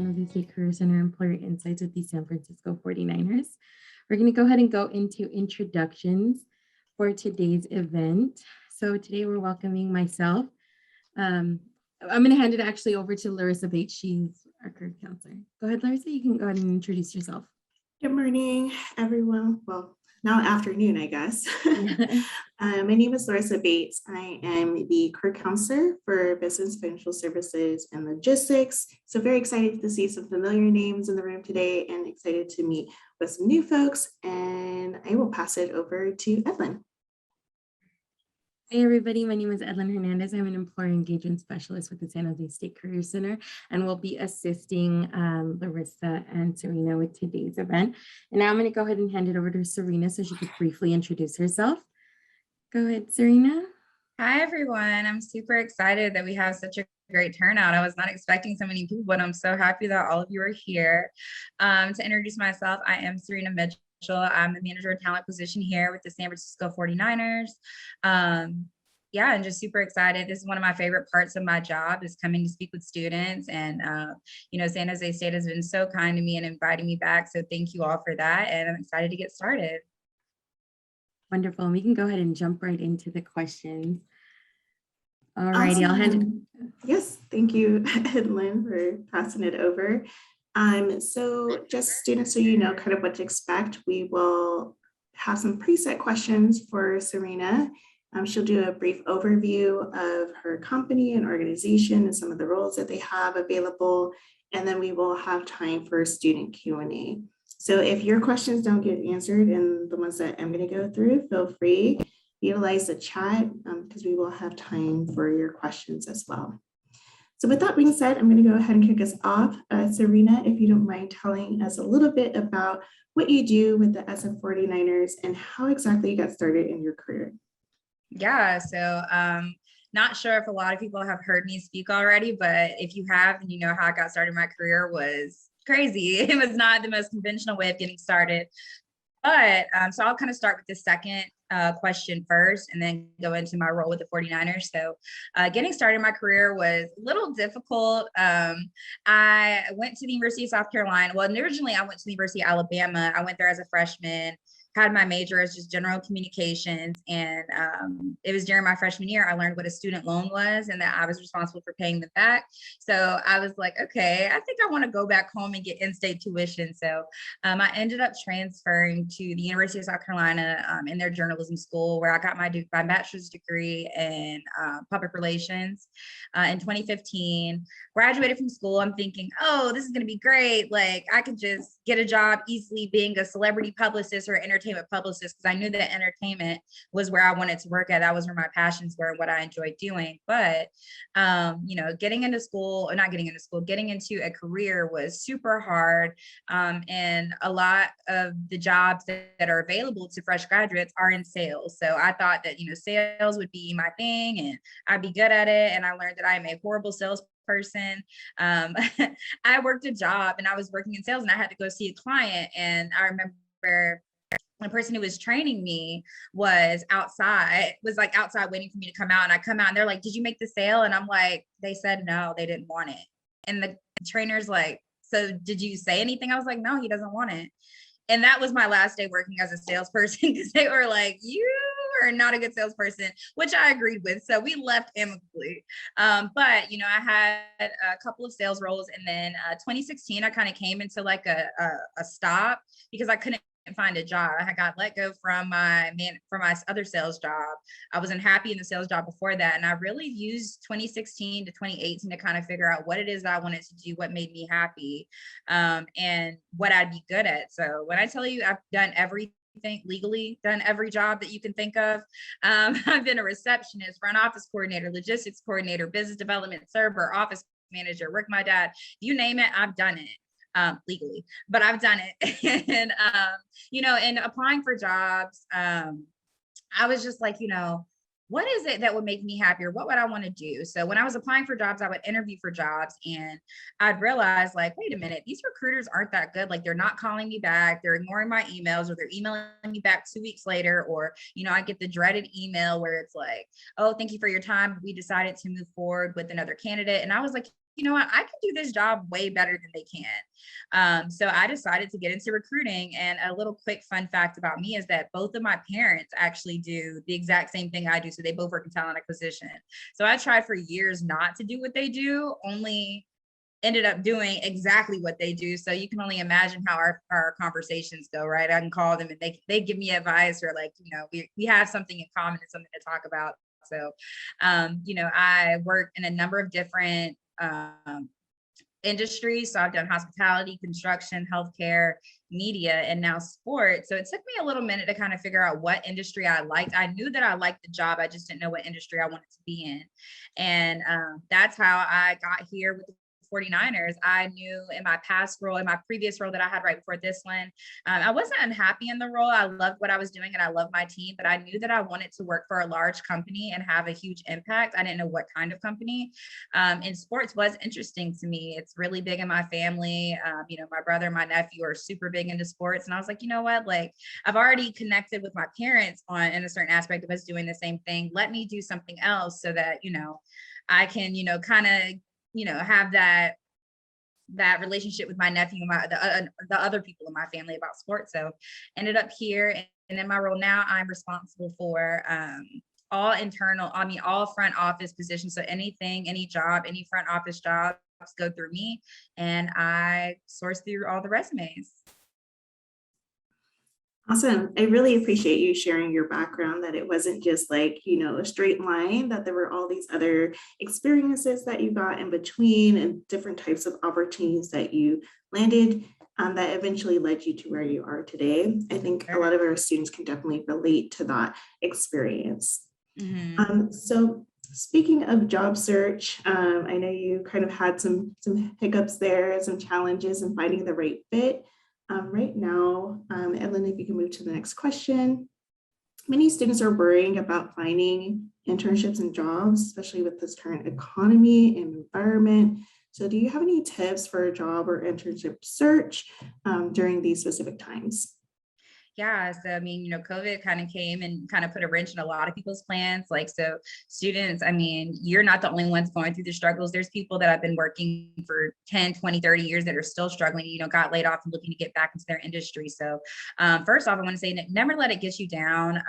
Jose State Career Center Employer Insights with the San Francisco 49ers. We're going to go ahead and go into introductions for today's event. So today we're welcoming myself. I'm going to hand it actually over to Larissa Bates. She's our career counselor. Go ahead, Larissa. You can go ahead and introduce yourself. Good morning, everyone. Well, now afternoon, I guess. My name is Larissa Bates. I am the career counselor for business, financial services, and logistics. So very excited to see some familiar names in the room today and excited to meet with some new folks. And I will pass it over to Edlin. Hey everybody, my name is Edlin Hernandez. I'm an employer engagement specialist with the San Jose State Career Center and will be assisting Larissa and Serena with today's event. And now I'm going to go ahead and hand it over to Serena so she could briefly introduce herself. Go ahead, Serena. Hi everyone, I'm super excited that we have such a great turnout. I was not expecting so many people, but I'm so happy that all of you are here. To introduce myself, I am Serena Mitchell. I'm the manager of talent position here with the San Francisco 49ers. Yeah, and just super excited. This is one of my favorite parts of my job is coming to speak with students. And, San Jose State has been so kind to me and inviting me back. So thank you all for that. And I'm excited to get started. Wonderful. And we can go ahead and jump right into the questions. All righty, I'll hand it. Yes, thank you, Edlin, for passing it over. So just students, so you know kind of what to expect, we will have some preset questions for Serena. She'll do a brief overview of her company and organization and some of the roles that they have available, and then we will have time for student Q&A. So if your questions don't get answered and the ones that I'm going to go through, feel free, utilize the chat because we will have time for your questions as well. So with that being said, I'm going to go ahead and kick us off. Serena, if you don't mind telling us a little bit about what you do with the SF 49ers and how exactly you got started in your career. Yeah, so not sure if a lot of people have heard me speak already, but if you have, then you know how I got started. My career was crazy. It was not the most conventional way of getting started. But so I'll kind of start with the second question first and then go into my role with the 49ers. So getting started in my career was a little difficult. I went to the University of South Carolina. Well, originally I went to the University of Alabama. I went there as a freshman, had my major as just general communications. And it was during my freshman year, I learned what a student loan was and that I was responsible for paying them back. So I was like, okay, I think I want to go back home and get in-state tuition. So I ended up transferring to the University of South Carolina in their journalism school, where I got my bachelor's degree in public relations in 2015. Graduated from school, I'm thinking, oh, this is going to be great. Like I could just get a job easily being a celebrity publicist or entertainment publicist, because I knew that entertainment was where I wanted to work at. That was where my passions were and what I enjoyed doing. But, getting into school, or not getting into school, getting into a career was super hard. And a lot of the jobs that are available to fresh graduates are in sales. So I thought that, sales would be my thing and I'd be good at it. And I learned that I'm a horrible salesperson. I worked a job and I was working in sales and I had to go see a client. And I remember the person who was training me was outside waiting for me to come out. And I come out and they're like, did you make the sale? And I'm like, they said, no, they didn't want it. And the trainer's like, so did you say anything? I was like, no, he doesn't want it. And that was my last day working as a salesperson because they were like, you are not a good salesperson, which I agreed with. So we left amicably. But, I had a couple of sales roles. And then 2016, I kind of came into like a stop because I couldn't find a job. I got let go from my other sales job. I wasn't happy in the sales job before that. And I really used 2016 to 2018 to kind of figure out what it is that I wanted to do, what made me happy, and what I'd be good at. So when I tell you I've done everything legally, done every job that you can think of. I've been a receptionist, front office coordinator, logistics coordinator, business development server, office manager, work my dad, you name it, I've done it. Legally, but I've done it. And, in applying for jobs, I was just like, what is it that would make me happier? What would I want to do? So when I was applying for jobs, I would interview for jobs and I'd realize like, wait a minute, these recruiters aren't that good. Like they're not calling me back. They're ignoring my emails or they're emailing me back 2 weeks later. Or, I get the dreaded email where it's like, oh, thank you for your time. We decided to move forward with another candidate. And I was like, you know what, I can do this job way better than they can. So I decided to get into recruiting. And a little quick fun fact about me is that both of my parents actually do the exact same thing I do. So they both work in talent acquisition. So I tried for years not to do what they do, only ended up doing exactly what they do. So you can only imagine how our conversations go, right? I can call them and they give me advice, or like, we have something in common and something to talk about. So, I work in a number of different industries. So I've done hospitality, construction, healthcare, media, and now sports. So it took me a little minute to kind of figure out what industry I liked. I knew that I liked the job. I just didn't know what industry I wanted to be in. And that's how I got here with the 49ers. I knew in my previous role that I had right before this one, I wasn't unhappy in the role. I loved what I was doing and I loved my team, but I knew that I wanted to work for a large company and have a huge impact. I didn't know what kind of company. And sports was interesting to me. It's really big in my family. My brother and my nephew are super big into sports. And I was like, you know what, like I've already connected with my parents in a certain aspect of us doing the same thing. Let me do something else so that, I can, kind of, have that relationship with my nephew and the other people in my family about sports. So ended up here, and in my role now, I'm responsible for all front office positions. So any job, any front office jobs go through me, and I source through all the resumes. Awesome. I really appreciate you sharing your background, that it wasn't just like, a straight line, that there were all these other experiences that you got in between and different types of opportunities that you landed that eventually led you to where you are today. I think a lot of our students can definitely relate to that experience. Mm-hmm. So speaking of job search, I know you kind of had some hiccups there, some challenges in finding the right fit. Right now, Evelyn, if you can move to the next question. Many students are worrying about finding internships and jobs, especially with this current economy and environment. So do you have any tips for a job or internship search during these specific times? Yeah. So, COVID kind of came and kind of put a wrench in a lot of people's plans. Like, so students, you're not the only ones going through the struggles. There's people that have been working for 10, 20, 30 years that are still struggling, got laid off and looking to get back into their industry. So first off, I want to say never let it get you down.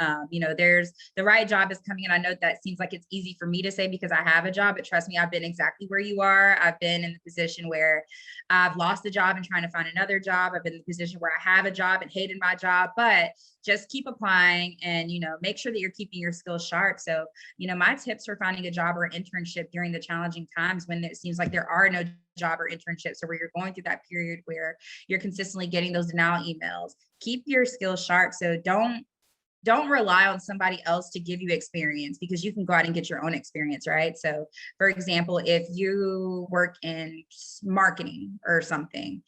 There's the right job is coming in. I know that seems like it's easy for me to say because I have a job, but trust me, I've been exactly where you are. I've been in the position where I've lost a job and trying to find another job. I've been in the position where I have a job and hated my job, but just keep applying and, make sure that you're keeping your skills sharp. So, my tips for finding a job or internship during the challenging times when it seems like there are no job or internships, or where you're going through that period where you're consistently getting those denial emails, keep your skills sharp. So don't rely on somebody else to give you experience, because you can go out and get your own experience, right? So for example, if you work in marketing or something,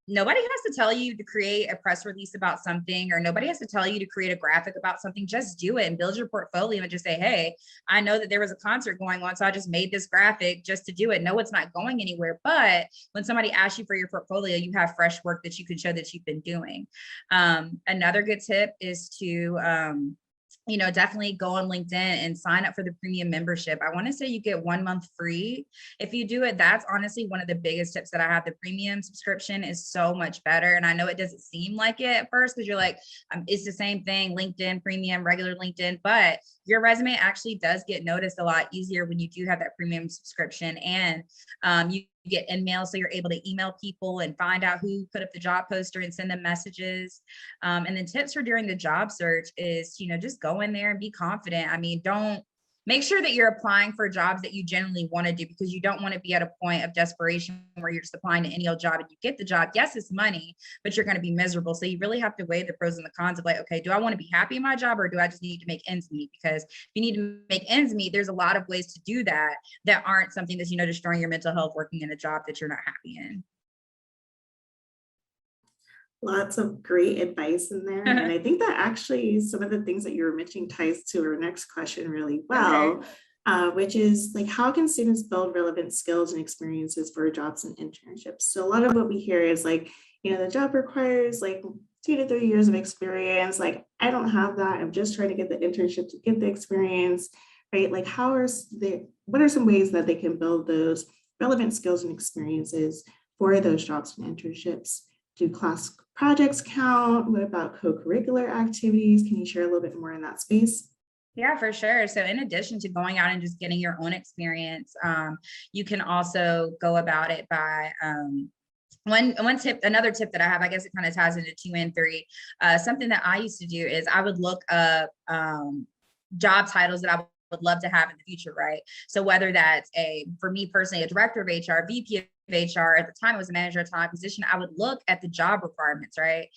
nobody has to tell you to create a press release about something, or nobody has to tell you to create a graphic about something. Just do it and build your portfolio and just say, hey, I know that there was a concert going on, so I just made this graphic just to do it. No, it's not going anywhere. But when somebody asks you for your portfolio, you have fresh work that you can show that you've been doing. Another good tip is to definitely go on LinkedIn and sign up for the premium membership. I want to say you get 1 month free if you do it. That's honestly one of the biggest tips that I have. The premium subscription is so much better. And I know it doesn't seem like it at first because you're like, it's the same thing, LinkedIn premium, regular LinkedIn, but your resume actually does get noticed a lot easier when you do have that premium subscription. And you get email, so you're able to email people and find out who put up the job poster and send them messages. And then tips for during the job search is, just go in there and be confident. Don't make sure that you're applying for jobs that you genuinely want to do, because you don't want to be at a point of desperation where you're just applying to any old job and you get the job. Yes, it's money, but you're going to be miserable. So you really have to weigh the pros and the cons of like, okay, do I want to be happy in my job, or do I just need to make ends meet? Because if you need to make ends meet, there's a lot of ways to do that aren't something that's, destroying your mental health working in a job that you're not happy in. Lots of great advice in there. And I think that actually some of the things that you were mentioning ties to our next question really well, okay. Which is like, how can students build relevant skills and experiences for jobs and internships? So a lot of what we hear is like, the job requires like 2 to 3 years of experience. Like, I don't have that. I'm just trying to get the internship to get the experience, right? Like, what are some ways that they can build those relevant skills and experiences for those jobs and internships. Do class projects count? What about co-curricular activities? Can you share a little bit more in that space? Yeah, for sure. So in addition to going out and just getting your own experience, you can also go about it by another tip that I have, I guess it kind of ties into 2 and 3. Something that I used to do is I would look up job titles that I would love to have in the future, right? So whether that's for me personally, a director of HR, VP of HR, at the time it was a manager of talent position, I would look at the job requirements, right?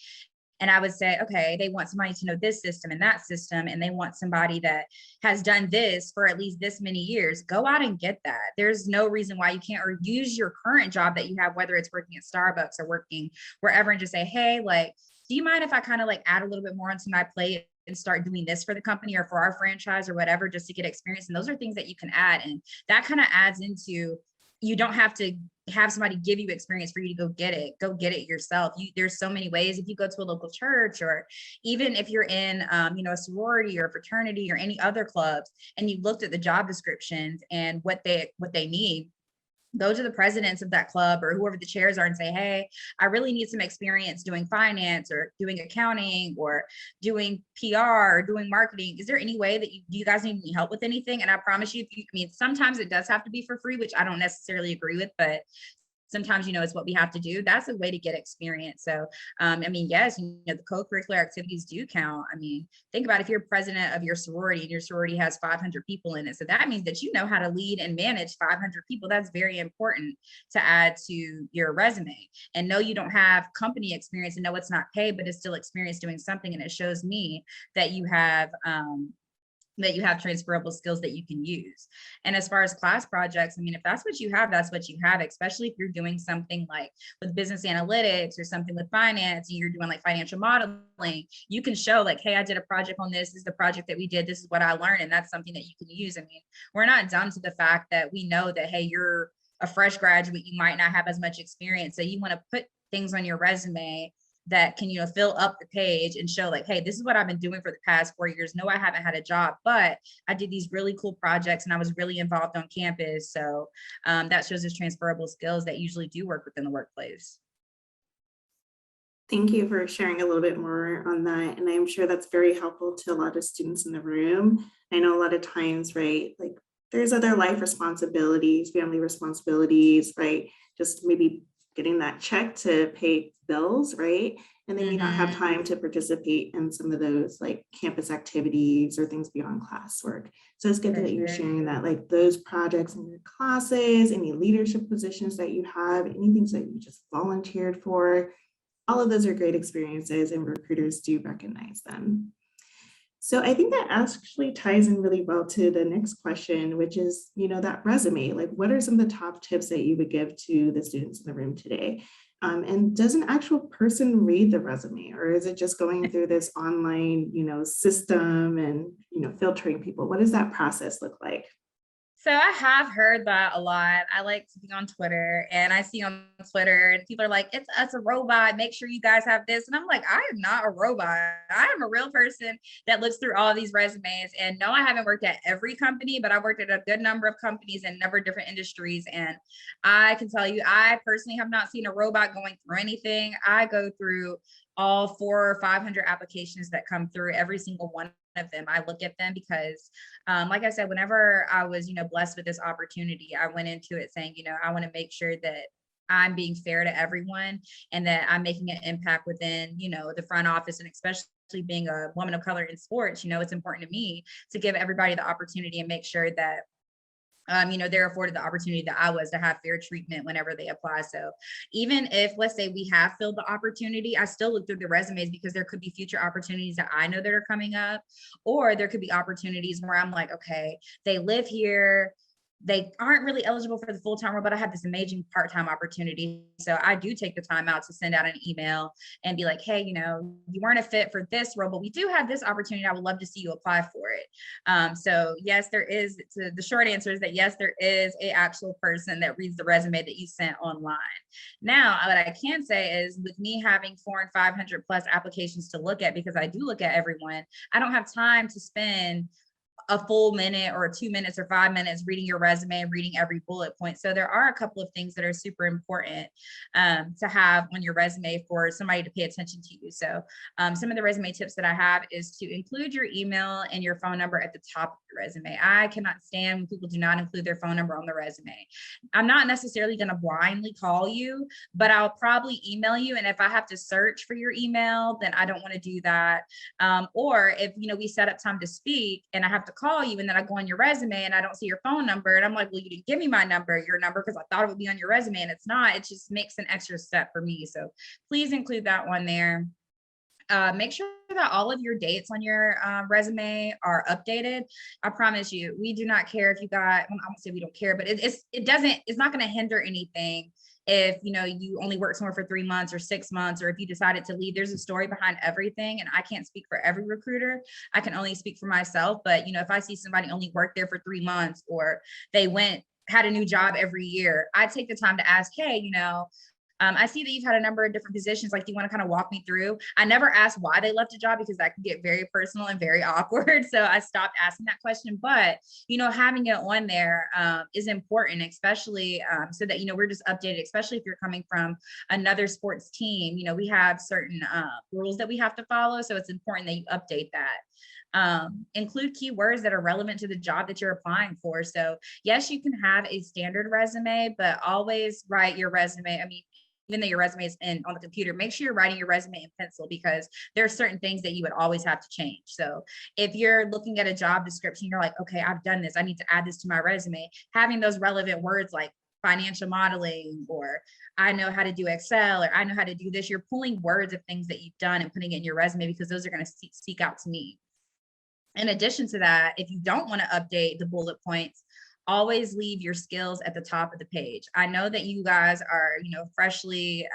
And I would say, okay, they want somebody to know this system and that system, and they want somebody that has done this for at least this many years. Go out and get that. There's no reason why you can't, or use your current job that you have, whether it's working at Starbucks or working wherever, and just say, hey, like, do you mind if I kind of like add a little bit more onto my plate and start doing this for the company or for our franchise or whatever, just to get experience? And those are things that you can add. And that kind of adds into, you don't have to have somebody give you experience for you to go get it yourself. There's so many ways. If you go to a local church, or even if you're in a sorority or fraternity or any other clubs, and you looked at the job descriptions and what they need, go to the presidents of that club or whoever the chairs are and say, hey, I really need some experience doing finance or doing accounting or doing PR or doing marketing. Is there any way that do you guys need any help with anything? And I promise you, sometimes it does have to be for free, which I don't necessarily agree with, but sometimes, it's what we have to do. That's a way to get experience. So, yes, the co-curricular activities do count. Think about if you're president of your sorority and your sorority has 500 people in it. So that means that you know how to lead and manage 500 people. That's very important to add to your resume. And no, you don't have company experience, and no, it's not paid, but it's still experience doing something. And it shows me that you have transferable skills that you can use. And as far as class projects, if that's what you have, that's what you have, especially if you're doing something like with business analytics or something with finance, and you're doing like financial modeling, you can show like, hey, I did a project on this. This is the project that we did. This is what I learned. And that's something that you can use. We're not dumb to the fact that we know that, hey, you're a fresh graduate, you might not have as much experience. So you want to put things on your resume that can, fill up the page and show like, hey, this is what I've been doing for the past 4 years. No, I haven't had a job, but I did these really cool projects and I was really involved on campus. So that shows us transferable skills that usually do work within the workplace. Thank you for sharing a little bit more on that. And I'm sure that's very helpful to a lot of students in the room. I know a lot of times, right, like there's other life responsibilities, family responsibilities, right? Just maybe getting that check to pay bills, right? And they may not have time to participate in some of those like campus activities or things beyond classwork. So it's good that you're sharing that, like those projects in your classes, any leadership positions that you have, any things that you just volunteered for, all of those are great experiences and recruiters do recognize them. So I think that actually ties in really well to the next question, which is, that resume. Like, what are some of the top tips that you would give to the students in the room today? And does an actual person read the resume, or is it just going through this online, system and, filtering people? What does that process look like? So I have heard that a lot. I like to be on Twitter, and I see on Twitter and people are like, it's us, a robot. Make sure you guys have this. And I'm like, I am not a robot. I am a real person that looks through all of these resumes. And no, I haven't worked at every company, but I worked at a good number of companies in a number of different industries. And I can tell you, I personally have not seen a robot going through anything. I go through all 400 or 500 applications that come through, every single one of them. I look at them because, like I said, whenever I was, blessed with this opportunity, I went into it saying, I want to make sure that I'm being fair to everyone and that I'm making an impact within, the front office, and especially being a woman of color in sports, it's important to me to give everybody the opportunity and make sure that they're afforded the opportunity that I was, to have fair treatment whenever they apply. So even if, let's say, we have filled the opportunity, I still look through the resumes because there could be future opportunities that I know that are coming up, or there could be opportunities where I'm like, okay, they live here, they aren't really eligible for the full-time role, but I have this amazing part-time opportunity. So I do take the time out to send out an email and be like, hey, you weren't a fit for this role, but we do have this opportunity. I would love to see you apply for it. So yes, there is, the short answer is that yes, there is a actual person that reads the resume that you sent online. Now, what I can say is, with me having 400 and 500 plus applications to look at, because I do look at everyone, I don't have time to spend a full minute or 2 minutes or 5 minutes reading your resume and reading every bullet point. So there are a couple of things that are super important to have on your resume for somebody to pay attention to you. So some of the resume tips that I have is to include your email and your phone number at the top of your resume. I cannot stand when people do not include their phone number on the resume. I'm not necessarily going to blindly call you, but I'll probably email you. And if I have to search for your email, then I don't want to do that. Or if, we set up time to speak and I have to call you and then I go on your resume and I don't see your phone number and I'm like, well, you didn't give me your number, because I thought it would be on your resume and it's not. It just makes an extra step for me. So please include that one there. Make sure that all of your dates on your resume are updated. I promise you, we do not care if you got, I won't say we don't care, but it's not going to hinder anything if you only work somewhere for 3 months or 6 months, or if you decided to leave. There's a story behind everything, and I can't speak for every recruiter. I can only speak for myself. But if I see somebody only worked there for 3 months, or they had a new job every year, I take the time to ask, hey, I see that you've had a number of different positions. Like, do you want to kind of walk me through? I never ask why they left a job because that can get very personal and very awkward. So I stopped asking that question. But, having it on there is important, especially so that, we're just updated, especially if you're coming from another sports team. We have certain rules that we have to follow. So it's important that you update that. Include keywords that are relevant to the job that you're applying for. So yes, you can have a standard resume, but always write your resume. Even though your resume is on the computer, make sure you're writing your resume in pencil, because there are certain things that you would always have to change. So if you're looking at a job description, you're like, okay, I've done this, I need to add this to my resume. Having those relevant words like financial modeling, or I know how to do Excel, or I know how to do this, you're pulling words of things that you've done and putting it in your resume, because those are going to seek out to me. In addition to that, if you don't want to update the bullet points, always leave your skills at the top of the page. I know that you guys are, freshly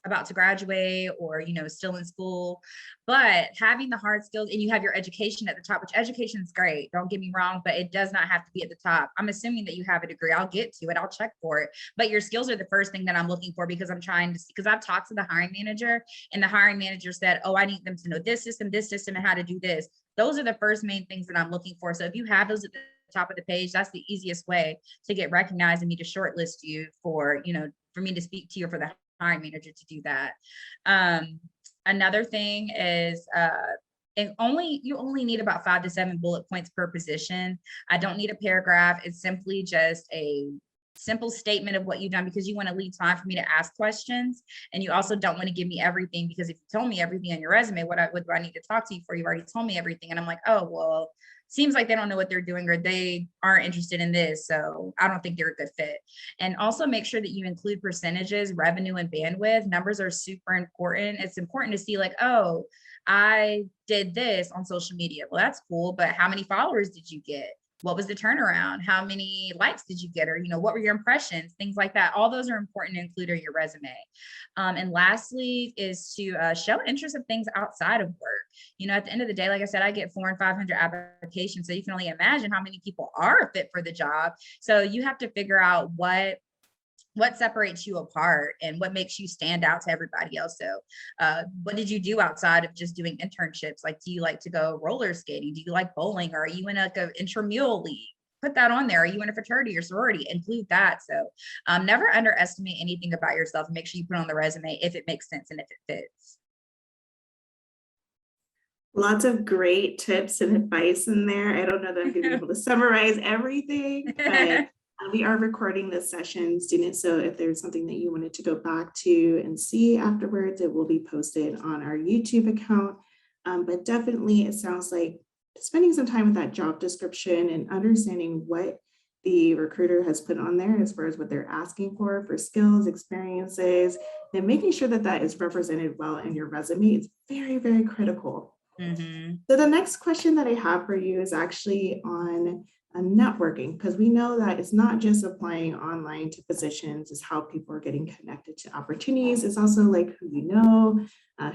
about to graduate, or, still in school, but having the hard skills, and you have your education at the top, which education is great, don't get me wrong, but it does not have to be at the top. I'm assuming that you have a degree. I'll get to it. I'll check for it. But your skills are the first thing that I'm looking for, because I'm trying to see, because I've talked to the hiring manager, and the hiring manager said, oh, I need them to know this system, and how to do this. Those are the first main things that I'm looking for. So if you have those at the top of the page, that's the easiest way to get recognized and me to shortlist you for, for me to speak to you, for the hiring manager to do that. Another thing is, you only need about 5 to 7 bullet points per position. I don't need a paragraph. It's simply just a simple statement of what you've done, because you want to leave time for me to ask questions. And you also don't want to give me everything, because if you told me everything on your resume, what do I need to talk to you for? You've already told me everything. And I'm like, oh, well, seems like they don't know what they're doing, or they aren't interested in this. So I don't think they're a good fit. And also make sure that you include percentages, revenue, and bandwidth. Numbers are super important. It's important to see like, oh, I did this on social media. Well, that's cool. But how many followers did you get? What was the turnaround? How many likes did you get? Or, what were your impressions? Things like that. All those are important to include in your resume. And lastly is to show interest of things outside of work. At the end of the day, like I said, I get 400 and 500 applications. So you can only imagine how many people are a fit for the job. So you have to figure out what separates you apart and what makes you stand out to everybody else. So what did you do outside of just doing internships? Like, do you like to go roller skating? Do you like bowling? Or are you in like an intramural league? Put that on there. Are you in a fraternity or sorority? Include that. So never underestimate anything about yourself. Make sure you put on the resume if it makes sense and if it fits. Lots of great tips and advice in there. I don't know that I'm going to be able to summarize everything, but we are recording this session, students. So if there's something that you wanted to go back to and see afterwards, it will be posted on our YouTube account. But definitely, it sounds like spending some time with that job description and understanding what the recruiter has put on there as far as what they're asking for skills, experiences, and making sure that that is represented well in your resume is very, very critical. Mm-hmm. So the next question that I have for you is actually on networking, because we know that it's not just applying online to positions, it's how people are getting connected to opportunities. It's also like who you know,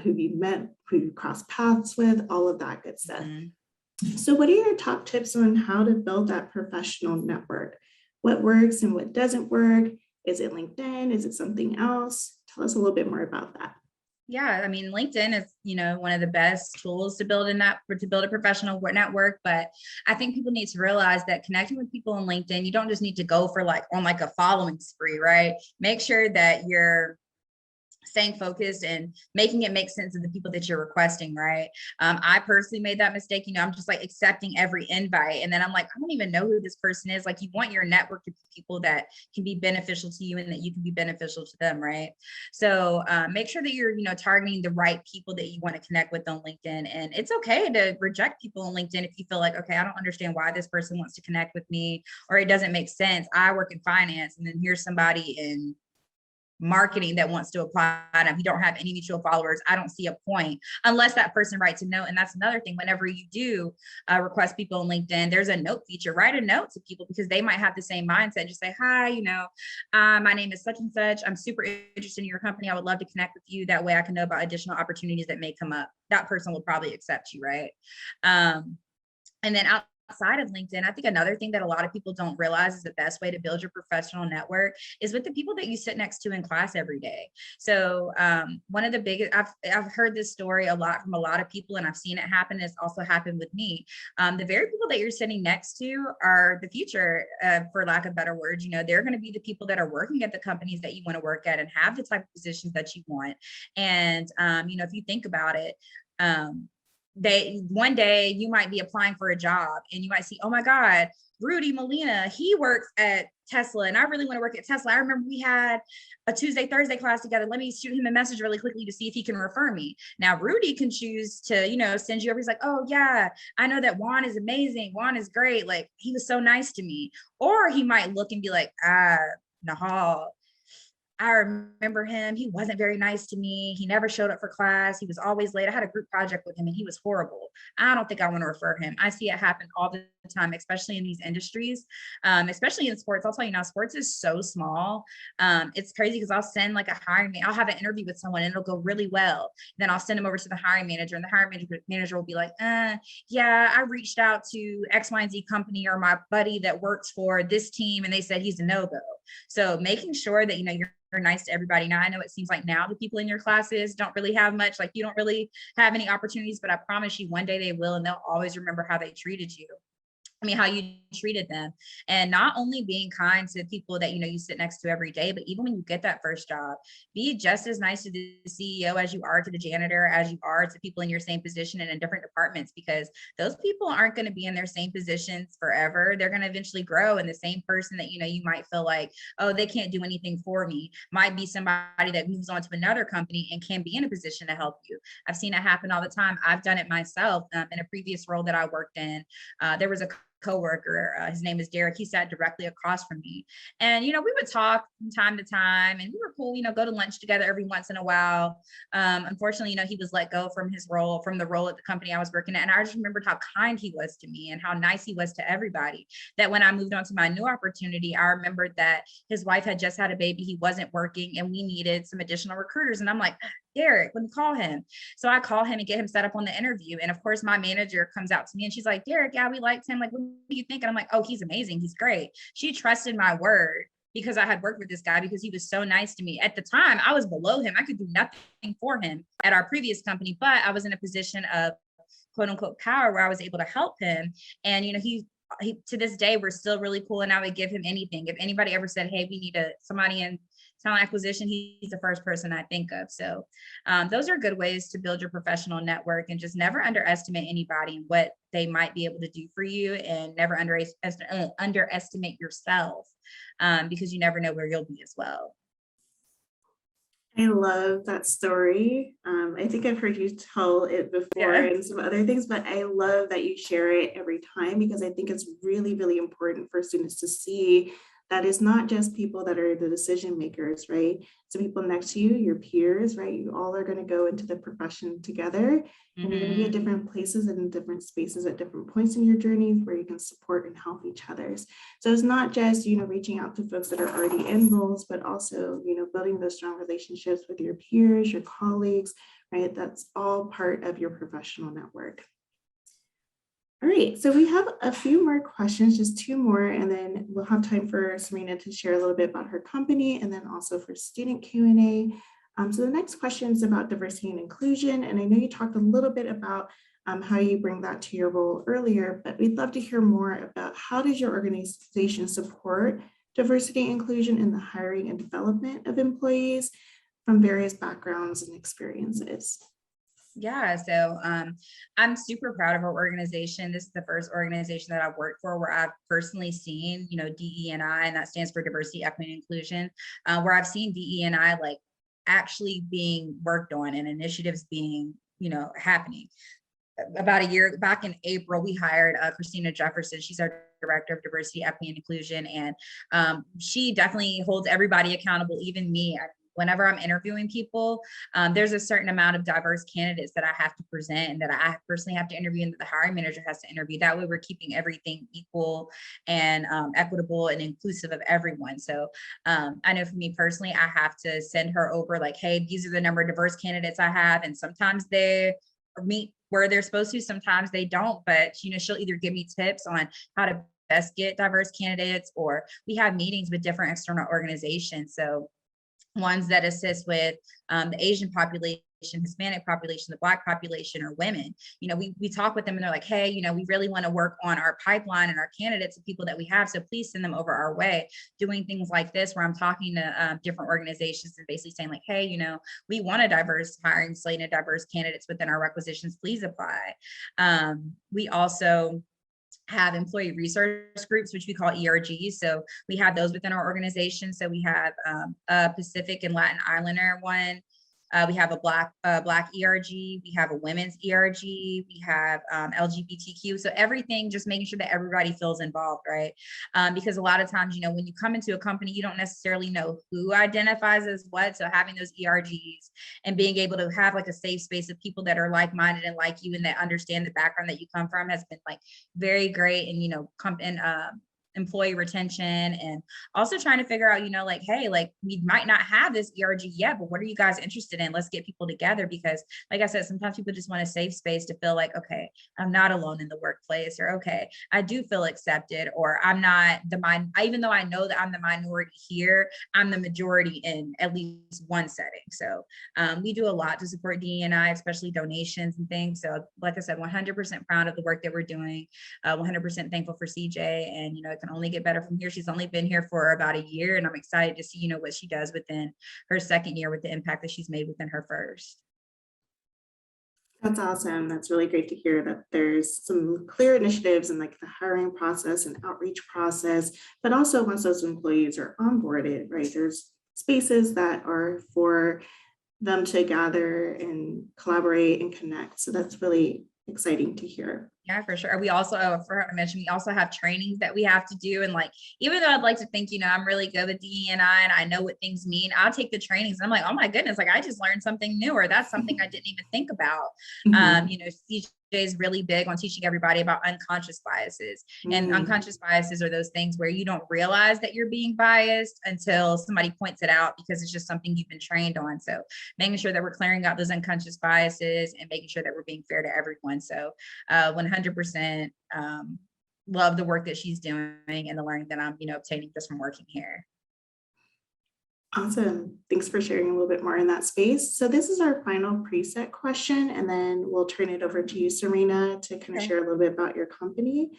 who you met, who you cross paths with, all of that good stuff. Mm-hmm. So what are your top tips on how to build that professional network? What works and what doesn't work? Is it LinkedIn? Is it something else? Tell us a little bit more about that. Yeah, I mean, LinkedIn is, one of the best tools to build to build a professional network. But I think people need to realize that connecting with people on LinkedIn, you don't just need to go for on a following spree, right? Make sure that you're staying focused and making it make sense of the people that you're requesting, right? I personally made that mistake. I'm just like accepting every invite. And then I'm like, I don't even know who this person is. Like, you want your network to be people that can be beneficial to you and that you can be beneficial to them, right? So make sure that you're, targeting the right people that you want to connect with on LinkedIn. And it's okay to reject people on LinkedIn if you feel like, okay, I don't understand why this person wants to connect with me, or it doesn't make sense. I work in finance, and then here's somebody in marketing that wants to apply, and if you don't have any mutual followers, I don't see a point unless that person writes a note. And that's another thing. Whenever you do request people on LinkedIn, there's a note feature. Write a note to people because they might have the same mindset. Just say, hi, my name is such and such. I'm super interested in your company. I would love to connect with you. That way I can know about additional opportunities that may come up. That person will probably accept you, right? And then outside of LinkedIn, I think another thing that a lot of people don't realize is the best way to build your professional network is with the people that you sit next to in class every day. So one of the biggest, I've heard this story a lot from a lot of people, and I've seen it happen. It's also happened with me. The very people that you're sitting next to are the future, for lack of better words. They're going to be the people that are working at the companies that you want to work at and have the type of positions that you want. And, if you think about it, one day you might be applying for a job and you might see, oh my God, Rudy Molina, he works at Tesla and I really want to work at Tesla. I remember we had a Tuesday, Thursday class together. Let me shoot him a message really quickly to see if he can refer me. Now, Rudy can choose to, send you over. He's like, oh yeah, I know that Juan is amazing. Juan is great. Like, he was so nice to me. Or he might look and be like, Nahal, I remember him. He wasn't very nice to me. He never showed up for class. He was always late. I had a group project with him and he was horrible. I don't think I want to refer him. I see it happen all the time, especially in these industries, especially in sports. I'll tell you now, sports is so small. It's crazy because I'll send like a I'll have an interview with someone and it'll go really well. Then I'll send them over to the hiring manager and the hiring manager will be like, yeah, I reached out to X, Y, and Z company or my buddy that works for this team and they said he's a no-go. So making sure that, you're nice to everybody. Now, I know it seems like now the people in your classes don't really have much, like you don't really have any opportunities, but I promise you one day they will, and they'll always remember how they treated you. How you treated them. And not only being kind to people that, you sit next to every day, but even when you get that first job, be just as nice to the CEO as you are to the janitor, as you are to people in your same position and in different departments, because those people aren't going to be in their same positions forever. They're going to eventually grow. And the same person that, you might feel like, oh, they can't do anything for me, might be somebody that moves on to another company and can be in a position to help you. I've seen it happen all the time. I've done it myself. In a previous role that I worked in, there was a coworker, his name is Derek. He sat directly across from me, and we would talk from time to time, and we were cool. Go to lunch together every once in a while. Unfortunately, he was let go from the role at the company I was working at, and I just remembered how kind he was to me and how nice he was to everybody. That when I moved on to my new opportunity, I remembered that his wife had just had a baby. He wasn't working, and we needed some additional recruiters. And I'm like, Derek, let me call him. So I call him and get him set up on the interview. And of course, my manager comes out to me and she's like, Derek, yeah, we liked him. Like, what do you think? And I'm like, oh, he's amazing. He's great. She trusted my word because I had worked with this guy because he was so nice to me. At the time, I was below him. I could do nothing for him at our previous company, but I was in a position of quote unquote power where I was able to help him. And, he to this day, we're still really cool. And I would give him anything. If anybody ever said, hey, we need somebody in talent acquisition, he's the first person I think of. So those are good ways to build your professional network, and just never underestimate anybody and what they might be able to do for you, and never underestimate yourself, because you never know where you'll be as well. I love that story. I think I've heard you tell it before and some other things, but I love that you share it every time, because I think it's really, really important for students to see that it's not just people that are the decision makers, right? So people next to you, your peers, right? You all are going to go into the profession together, and you're going to be at different places and in different spaces at different points in your journey where you can support and help each other. So it's not just, reaching out to folks that are already in roles, but also, building those strong relationships with your peers, your colleagues, right? That's all part of your professional network. All right, so we have a few more questions, just two more, and then we'll have time for Serena to share a little bit about her company, and then also for student Q&A. So the next question is about diversity and inclusion. And I know you talked a little bit about how you bring that to your role earlier, but we'd love to hear more about how does your organization support diversity and inclusion in the hiring and development of employees from various backgrounds and experiences. Yeah, so I'm super proud of our organization. This is the first organization that I've worked for where I've personally seen, DE&I, and that stands for diversity, equity, and inclusion, where I've seen DE&I like actually being worked on and initiatives being, happening. About a year back in April, we hired Christina Jefferson. She's our director of diversity, equity, and inclusion, and she definitely holds everybody accountable, even me. Whenever I'm interviewing people, there's a certain amount of diverse candidates that I have to present and that I personally have to interview and that the hiring manager has to interview. That way we're keeping everything equal and equitable and inclusive of everyone. So I know for me personally, I have to send her over like, hey, these are the number of diverse candidates I have. And sometimes they meet where they're supposed to, sometimes they don't, but she'll either give me tips on how to best get diverse candidates, or we have meetings with different external organizations. So ones that assist with the Asian population, Hispanic population, the Black population, or women. We talk with them and they're like, hey, we really want to work on our pipeline and our candidates of people that we have. So please send them over our way. Doing things like this where I'm talking to different organizations and basically saying like, hey, we want a diverse hiring slate and diverse candidates within our requisitions. Please apply. We also have employee resource groups, which we call ERGs. So we have those within our organization. So we have a Pacific and Latin Islander one. We have a Black ERG. We have a women's ERG. We have LGBTQ. So everything, just making sure that everybody feels involved, right? Because a lot of times, when you come into a company, you don't necessarily know who identifies as what. So having those ERGs and being able to have like a safe space of people that are like-minded and like you and that understand the background that you come from has been like very great. And, employee retention, and also trying to figure out, like, hey, like we might not have this ERG yet, but what are you guys interested in? Let's get people together, because like I said, sometimes people just want a safe space to feel like, okay, I'm not alone in the workplace, or okay, I do feel accepted, or I'm not even though I know that I'm the minority here, I'm the majority in at least one setting. So we do a lot to support DE&I, especially donations and things. So like I said, 100% proud of the work that we're doing, 100% thankful for CJ, and it can only get better from here. She's only been here for about a year, and I'm excited to see, what she does within her second year with the impact that she's made within her first. That's awesome. That's really great to hear that there's some clear initiatives in like the hiring process and outreach process, but also once those employees are onboarded, right, there's spaces that are for them to gather and collaborate and connect. So that's really exciting to hear. Yeah, for sure. We also, forgot to mention, we also have trainings that we have to do. And like, even though I'd like to think, I'm really good with DE&I and I know what things mean, I'll take the trainings and I'm like, oh my goodness, like I just learned something new, or that's something I didn't even think about. CJ is really big on teaching everybody about unconscious biases. And unconscious biases are those things where you don't realize that you're being biased until somebody points it out, because it's just something you've been trained on. So making sure that we're clearing out those unconscious biases and making sure that we're being fair to everyone. So 100% love the work that she's doing and the learning that I'm, obtaining just from working here. Awesome. Thanks for sharing a little bit more in that space. So this is our final preset question, and then we'll turn it over to you, Serena, to kind of share a little bit about your company.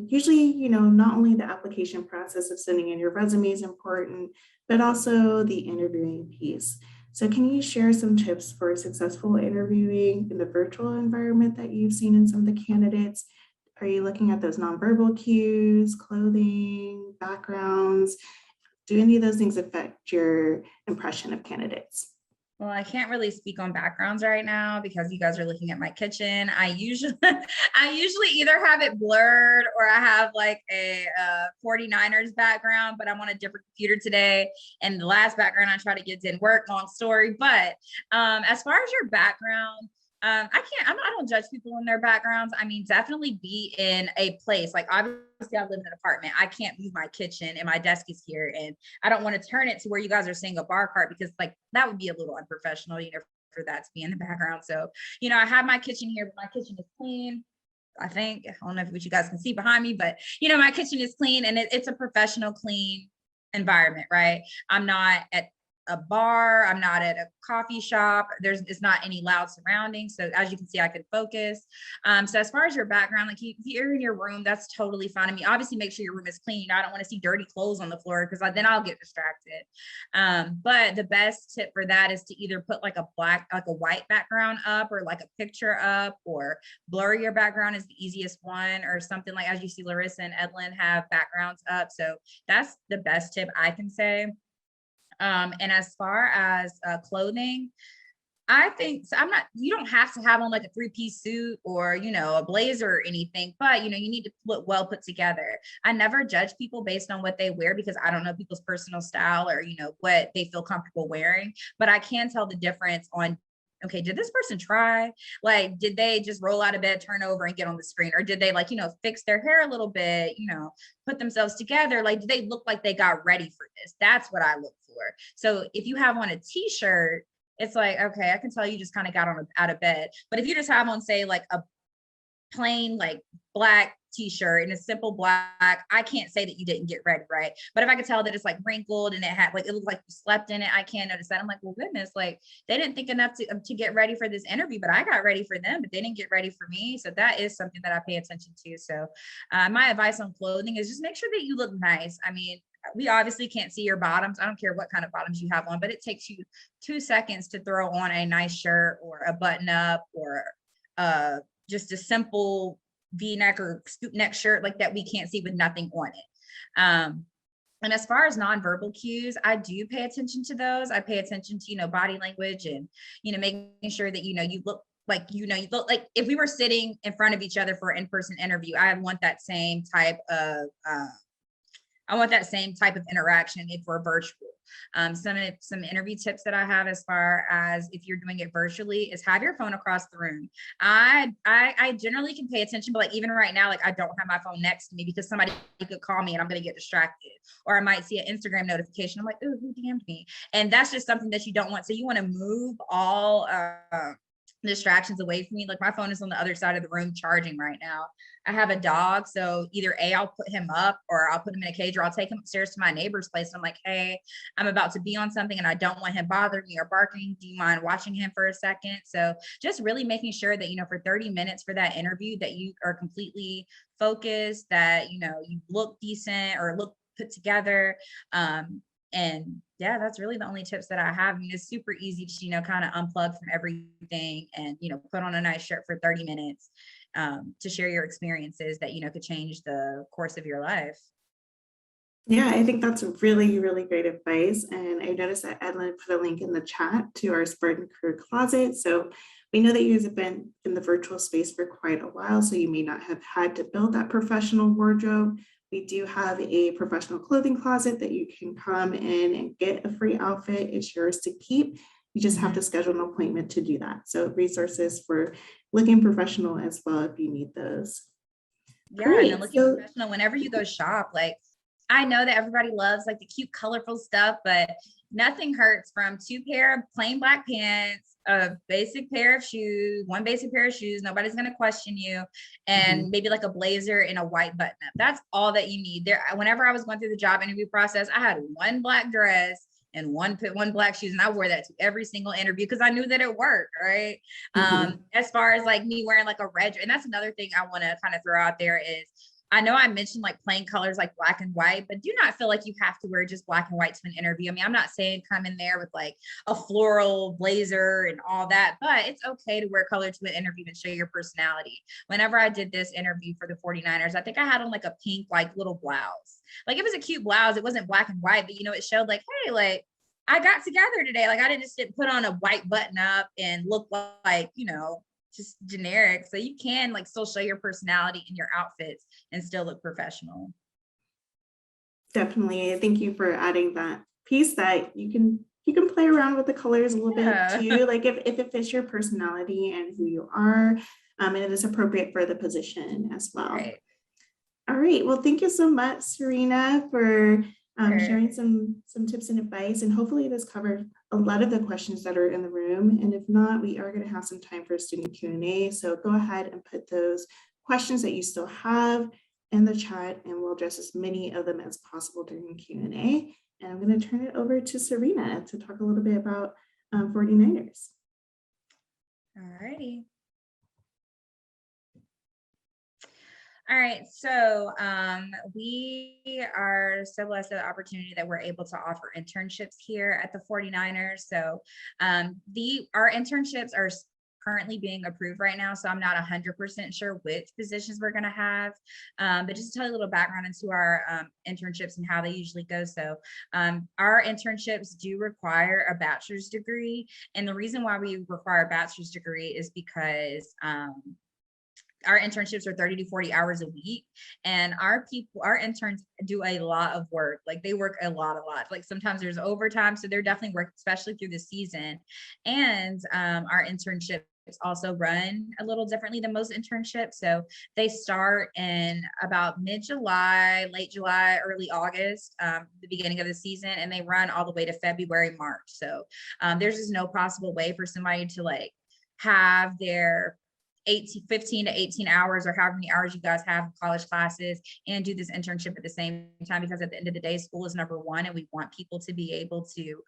Usually, not only the application process of sending in your resume is important, but also the interviewing piece. So can you share some tips for successful interviewing in the virtual environment that you've seen in some of the candidates? Are you looking at those nonverbal cues, clothing, backgrounds? Do any of those things affect your impression of candidates? Well, I can't really speak on backgrounds right now because you guys are looking at my kitchen. I usually either have it blurred or I have like a 49ers background, but I'm on a different computer today. And the last background I tried to get didn't work, long story. But as far as your background, I don't judge people in their backgrounds. I mean, definitely be in a place. Like obviously I live in an apartment. I can't move my kitchen and my desk is here. And I don't want to turn it to where you guys are seeing a bar cart, because like that would be a little unprofessional, for that to be in the background. So, I have my kitchen here, but my kitchen is clean. I think, I don't know what you guys can see behind me, but my kitchen is clean and it's a professional, clean environment, right? I'm not at a bar, I'm not at a coffee shop, it's not any loud surroundings. So as you can see, I can focus. So as far as your background, like if you're in your room, that's totally fine. I mean, obviously make sure your room is clean. I don't want to see dirty clothes on the floor because then I'll get distracted. But the best tip for that is to either put like a white background up, or like a picture up, or blur your background is the easiest one, or something like, as you see Larissa and Edlin have backgrounds up. So that's the best tip I can say. And as far as clothing, I think so. You don't have to have on like a 3-piece suit or, a blazer or anything, but, you need to look well put together. I never judge people based on what they wear because I don't know people's personal style or, what they feel comfortable wearing, but I can tell the difference on, okay, did this person try? Like, did they just roll out of bed, turn over and get on the screen? Or did they fix their hair a little bit, put themselves together? Like, do they look like they got ready for this? That's what I look for. So if you have on a t-shirt, it's like, okay, I can tell you just kind of got out of bed. But if you just have on, say, like a plain like black t-shirt and a simple black, I can't say that you didn't get ready, right? But if I could tell that it's like wrinkled and it looked like you slept in it, I can't notice that. I'm like, well, goodness, like they didn't think enough to get ready for this interview, but I got ready for them, but they didn't get ready for me. So that is something that I pay attention to. So my advice on clothing is just make sure that you look nice. I mean, we obviously can't see your bottoms. I don't care what kind of bottoms you have on, but it takes you 2 seconds to throw on a nice shirt or a button up or just a simple V-neck or scoop neck shirt like that we can't see with nothing on it. And as far as nonverbal cues, I do pay attention to those. I pay attention to, body language and, making sure that, you look like, you look like if we were sitting in front of each other for an in-person interview, I want that same type of interaction if we're virtual. Some interview tips that I have as far as if you're doing it virtually is have your phone across the room. I generally can pay attention, but like even right now, like I don't have my phone next to me because somebody could call me and I'm going to get distracted, or I might see an Instagram notification. I'm like, oh, who DM'd me? And that's just something that you don't want. So you want to move all distractions away from me. Like my phone is on the other side of the room charging right now. I have a dog, so either I'll put him up or I'll put him in a cage, or I'll take him upstairs to my neighbor's place. And I'm like, hey, I'm about to be on something and I don't want him bothering me or barking. Do you mind watching him for a second? So just really making sure that, for 30 minutes for that interview that you are completely focused, that, you look decent or look put together. And yeah, that's really the only tips that I have. I mean, it's super easy to, kind of unplug from everything and, put on a nice shirt for 30 minutes to share your experiences that, could change the course of your life. Yeah, I think that's really, really great advice. And I noticed that Edlin put a link in the chat to our Spartan Career Closet. So we know that you guys have been in the virtual space for quite a while, so you may not have had to build that professional wardrobe. We do have a professional clothing closet that you can come in and get a free outfit. It's yours to keep. You just have to schedule an appointment to do that. So resources for looking professional as well if you need those. Yeah, Great. and then looking professional whenever you go shop. Like I know that everybody loves like the cute, colorful stuff, but nothing hurts from 2 pair of plain black pants, a basic pair of shoes, 1 basic pair of shoes. Nobody's going to question you. And maybe like a blazer and a white button up. That's all that you need there. Whenever I was going through the job interview process, I had 1 black dress and one black shoes. And I wore that to every single interview because I knew that it worked. Right. As far as like me wearing like a red, and that's another thing I want to kind of throw out there is, I know I mentioned like plain colors like black and white, but do not feel like you have to wear just black and white to an interview. I mean, I'm not saying come in there with like a floral blazer and all that, but it's okay to wear color to an interview and show your personality. Whenever I did this interview for the 49ers, I think I had on like a pink, like little blouse. Like it was a cute blouse. It wasn't black and white, but it showed like, hey, like I got together today. Like I didn't just put on a white button up and look like, just generic. So you can like still show your personality in your outfits and still look professional. Definitely. Thank you for adding that piece that you can play around with the colors a little bit too. Like if it fits your personality and who you are, and it is appropriate for the position as well. Right. All right. Well, thank you so much, Serena, for sharing some tips and advice. And hopefully this covered a lot of the questions that are in the room. And if not, we are going to have some time for student Q&A. So go ahead and put those questions that you still have in the chat, and we'll address as many of them as possible during Q&A. And I'm going to turn it over to Serena to talk a little bit about 49ers. All righty. All right, so we are so blessed with the opportunity that we're able to offer internships here at the 49ers. So our internships are currently being approved right now, so I'm not 100% sure which positions we're going to have, but just to tell you a little background into our internships and how they usually go. So our internships do require a bachelor's degree, and the reason why we require a bachelor's degree is because our internships are 30 to 40 hours a week, and our interns do a lot of work. Like they work a lot. Like sometimes there's overtime, so they're definitely working, especially through the season. And our internships also run a little differently than most internships. So they start in about mid-July, late July, early August, the beginning of the season, and they run all the way to February, March. So there's just no possible way for somebody to like have their 15 to 18 hours or however many hours you guys have in college classes and do this internship at the same time, because at the end of the day, school is number one, and we want people to be able to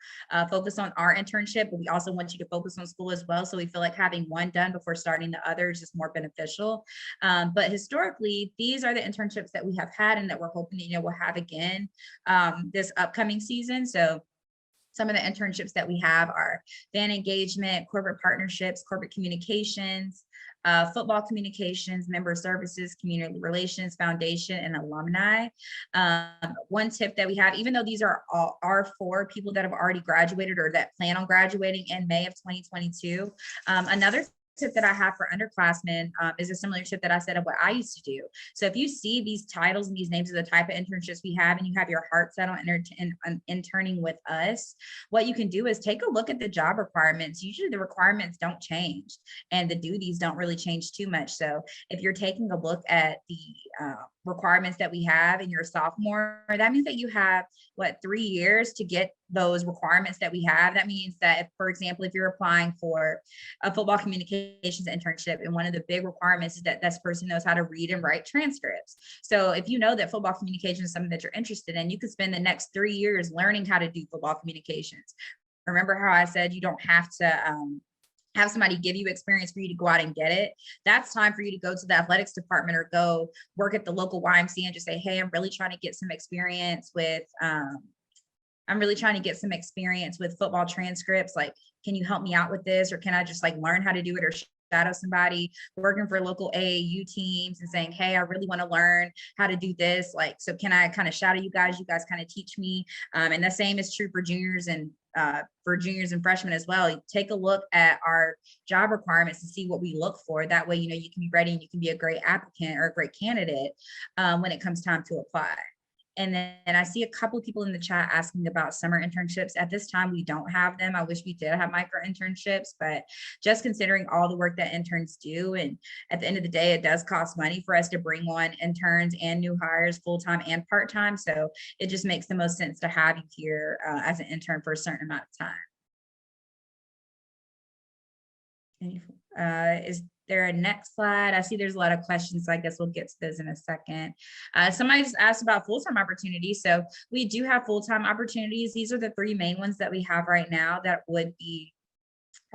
focus on our internship, but we also want you to focus on school as well. So we feel like having one done before starting the other is just more beneficial. But historically, these are the internships that we have had and that we're hoping that, we'll have again this upcoming season. So some of the internships that we have are fan engagement, corporate partnerships, corporate communications, football communications, member services, community relations, foundation, and alumni. One tip that we have, even though these are for people that have already graduated or that plan on graduating in May of 2022, another tip that I have for underclassmen is a similar tip that I said of what I used to do. So if you see these titles and these names of the type of internships we have, and you have your heart set on interning with us, what you can do is take a look at the job requirements. Usually the requirements don't change and the duties don't really change too much. So if you're taking a look at the requirements that we have and you're a sophomore, that means that you have 3 years to get those requirements that we have. That means that if, for example, if you're applying for a football communications internship, and one of the big requirements is that this person knows how to read and write transcripts. So if you know that football communication is something that you're interested in, you could spend the next 3 years learning how to do football communications. Remember how I said you don't have to have somebody give you experience for you to go out and get it. That's time for you to go to the athletics department or go work at the local YMCA and just say, hey, I'm really trying to get some experience with football transcripts. Like, can you help me out with this? Or can I just like learn how to do it, or shadow somebody working for local AAU teams and saying, hey, I really want to learn how to do this. Like, so can I kind of shadow you guys kind of teach me? And the same is true for juniors and freshmen as well. You take a look at our job requirements and see what we look for. That way, you can be ready and you can be a great applicant or a great candidate when it comes time to apply. And then I see a couple of people in the chat asking about summer internships. At this time, we don't have them. I wish we did have micro internships, but just considering all the work that interns do, and at the end of the day, it does cost money for us to bring on interns and new hires full-time and part-time. So it just makes the most sense to have you here as an intern for a certain amount of time. Is there a next slide? I see there's a lot of questions, so I guess we'll get to those in a second. Somebody just asked about full-time opportunities. So we do have full-time opportunities. These are the 3 main ones that we have right now that would be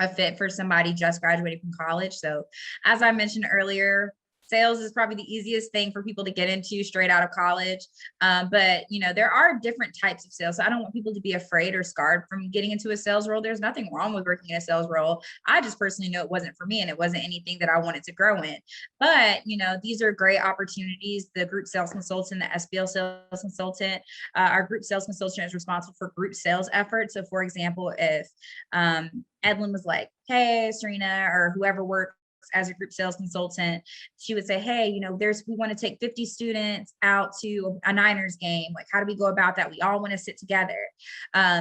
a fit for somebody just graduating from college. So as I mentioned earlier, sales is probably the easiest thing for people to get into straight out of college. But there are different types of sales. So I don't want people to be afraid or scarred from getting into a sales role. There's nothing wrong with working in a sales role. I just personally know it wasn't for me, and it wasn't anything that I wanted to grow in. But these are great opportunities. The group sales consultant, the SBL sales consultant, our group sales consultant is responsible for group sales efforts. So for example, if Edlin was like, hey, Serena, or whoever worked as a group sales consultant, she would say, hey, we want to take 50 students out to a Niners game. Like, how do we go about that? We all want to sit together.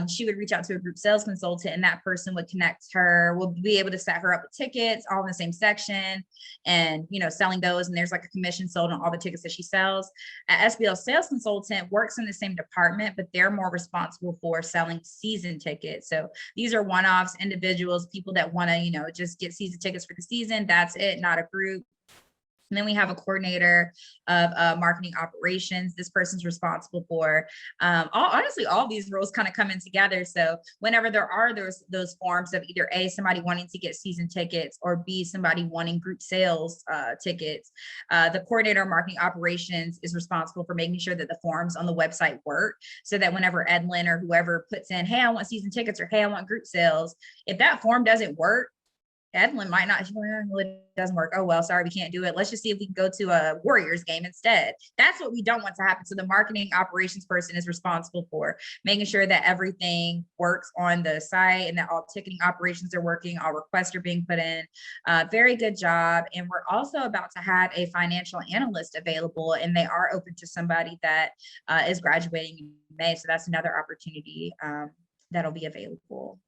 She would reach out to a group sales consultant, and that person would connect her. We'll be able to set her up with tickets all in the same section, and selling those. And there's like a commission sold on all the tickets that she sells. An SBL sales consultant works in the same department, but they're more responsible for selling season tickets. So these are one-offs, individuals, people that want to just get season tickets for the season. That's it, not a group. And then we have a coordinator of marketing operations. This person's responsible for honestly, all these roles kind of coming together. So whenever there are those forms of either A, somebody wanting to get season tickets, or B, somebody wanting group sales tickets, the coordinator of marketing operations is responsible for making sure that the forms on the website work, so that whenever Edlin or whoever puts in, hey, I want season tickets, or hey, I want group sales, if that form doesn't work, Edlin might not, it doesn't work. Oh, well, sorry, we can't do it. Let's just see if we can go to a Warriors game instead. That's what we don't want to happen. So the marketing operations person is responsible for making sure that everything works on the site and that all ticketing operations are working, all requests are being put in. Very good job. And we're also about to have a financial analyst available, and they are open to somebody that is graduating in May. So that's another opportunity that'll be available.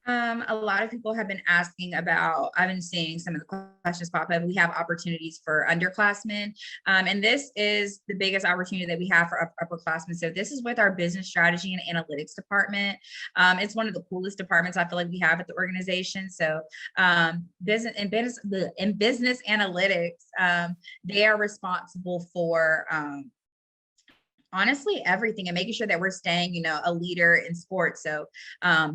A lot of people have been asking about, I've been seeing some of the questions pop up. We have opportunities for underclassmen. And this is the biggest opportunity that we have for upperclassmen. So this is with our business strategy and analytics department. It's one of the coolest departments I feel like we have at the organization. So business analytics, they are responsible for honestly everything, and making sure that we're staying, a leader in sports. So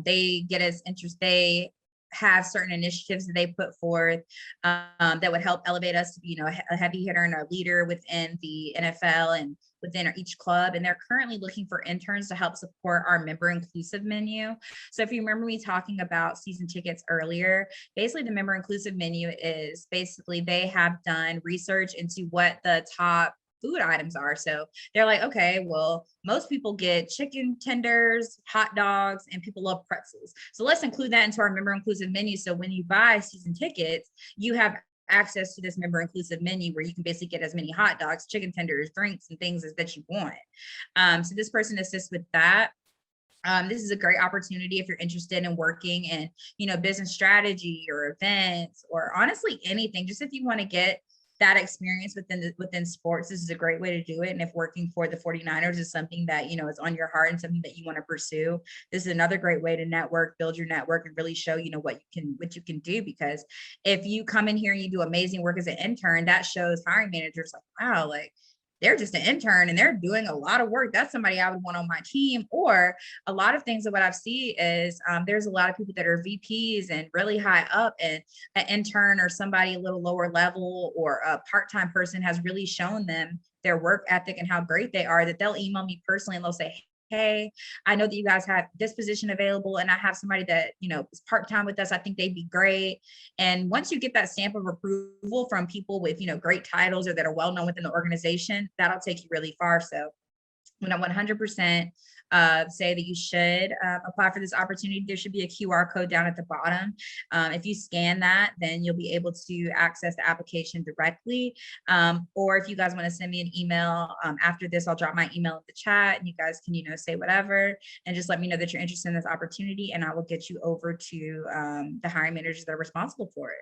they get us interested. They have certain initiatives that they put forth that would help elevate us to be, a heavy hitter and a leader within the NFL and within each club. And they're currently looking for interns to help support our member inclusive menu. So if you remember me talking about season tickets earlier, basically the member inclusive menu is basically they have done research into what the top food items are. So they're like, okay, well, most people get chicken tenders, hot dogs, and people love pretzels. So let's include that into our member inclusive menu. So when you buy season tickets, you have access to this member inclusive menu where you can basically get as many hot dogs, chicken tenders, drinks, and things that you want. So this person assists with that. This is a great opportunity if you're interested in working in, business strategy or events, or honestly anything, just if you want to get that experience within sports. This is a great way to do it. And if working for the 49ers is something that, is on your heart and something that you want to pursue, this is another great way to network, build your network, and really show, what you can do. Because if you come in here and you do amazing work as an intern, that shows hiring managers like, wow, like they're just an intern and they're doing a lot of work. That's somebody I would want on my team. Or a lot of things that what I've seen is there's a lot of people that are VPs and really high up, and an intern or somebody a little lower level or a part-time person has really shown them their work ethic and how great they are, that they'll email me personally and they'll say, hey, I know that you guys have this position available and I have somebody that, is part-time with us. I think they'd be great. And once you get that stamp of approval from people with, great titles or that are well-known within the organization, that'll take you really far. So when I 100% say that you should apply for this opportunity, there should be a QR code down at the bottom. If you scan that, then you'll be able to access the application directly. Or if you guys want to send me an email after this, I'll drop my email in the chat and you guys can, say whatever and just let me know that you're interested in this opportunity, and I will get you over to the hiring managers that are responsible for it.